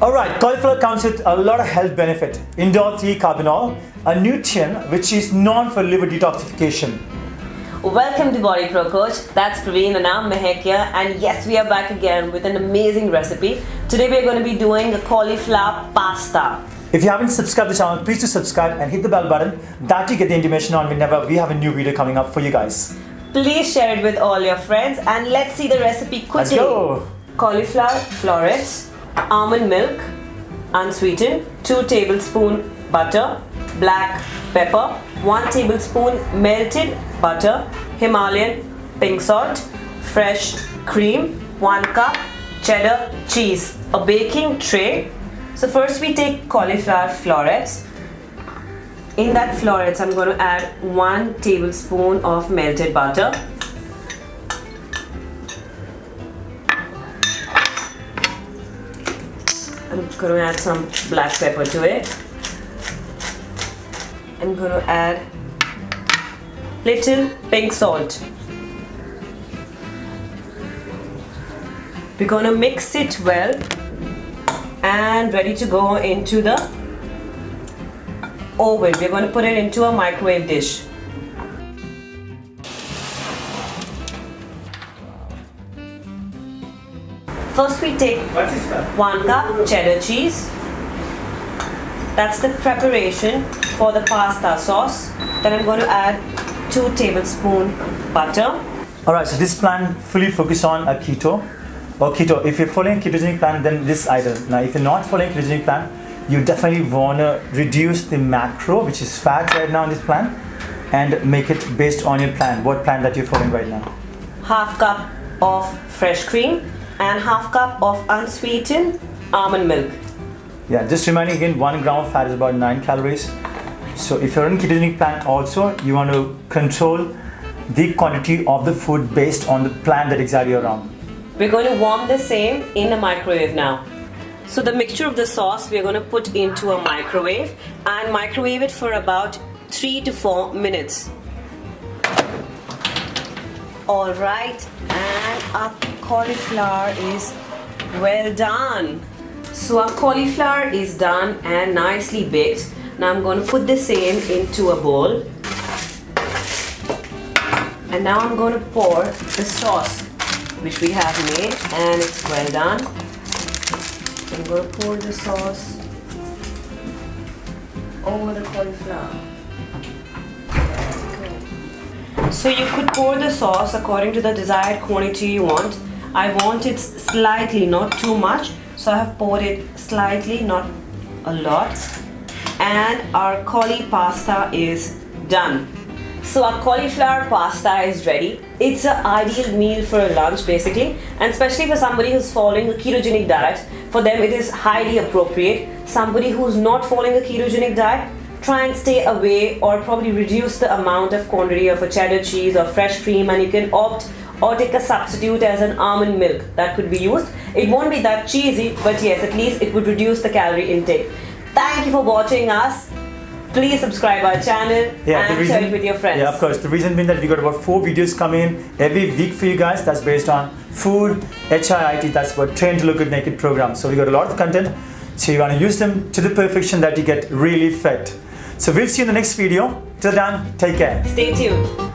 Alright, cauliflower comes with a lot of health benefit. Indole 3-carbinol, a nutrient which is known for liver detoxification. Welcome to BodyProCoach. That's Praveen and I'm Mehek here, and yes, we are back again with an amazing recipe. Today we are going to be doing a cauliflower pasta. If you haven't subscribed to the channel, please do subscribe and hit the bell button. That you get the intimation on whenever we have a new video coming up for you guys. Please share it with all your friends and let's see the recipe quickly. Let's go! Cauliflower florets, almond milk, unsweetened, 2 tablespoons butter, black pepper, 1 tablespoon melted butter, Himalayan pink salt, fresh cream, 1 cup, cheddar cheese, a baking tray. So first we take cauliflower florets. In that florets I'm going to add 1 tablespoon of melted butter. I'm going to add some black pepper to it. I'm going to add little pink salt. We're going to mix it well and ready to go into the oven. We're going to put it into a microwave dish. First we take 1 cup cheddar cheese. That's the preparation for the pasta sauce. Then I'm going to add 2 tablespoons butter. Alright, so this plan fully focuses on a keto. Or keto, if you're following a ketogenic plan, then this either. Now if you're not following a ketogenic plan, you definitely want to reduce the macro, which is fat right now in this plan, and make it based on your plan, what plan that you're following right now. Half cup of fresh cream and half cup of unsweetened almond milk. Yeah, just reminding again, 1 gram of fat is about 9 calories. So if you're on a ketogenic plan also, you want to control the quantity of the food based on the plan that exactly you're on. We're going to warm the same in the microwave now. So the mixture of the sauce we're going to put into a microwave and microwave it for about 3 to 4 minutes. Alright, and our cauliflower is well done. So our cauliflower is done and nicely baked. Now I'm going to put the same into a bowl. And now I'm going to pour the sauce which we have made, and it's well done. I'm going to pour the sauce over the cauliflower. So you could pour the sauce according to the desired quantity you want. I want it slightly, not too much, so I have poured it slightly, not a lot. And our cauli pasta is done. So our cauliflower pasta is ready. It's an ideal meal for a lunch basically, and especially for somebody who's following a ketogenic diet. For them it is highly appropriate. Somebody who's not following a ketogenic diet, try and stay away or probably reduce the amount of quantity of a cheddar cheese or fresh cream, and you can opt or take a substitute as an almond milk that could be used. It won't be that cheesy, but yes, at least it would reduce the calorie intake. Thank you for watching us. Please subscribe our channel and share it with your friends. Yeah, of course. The reason being that we got about 4 videos coming every week for you guys. That's based on food, HIIT, that's what Train to Look Good Naked program. So we got a lot of content. So you want to use them to the perfection that you get really fit. So we'll see you in the next video. Till then, take care. Stay tuned.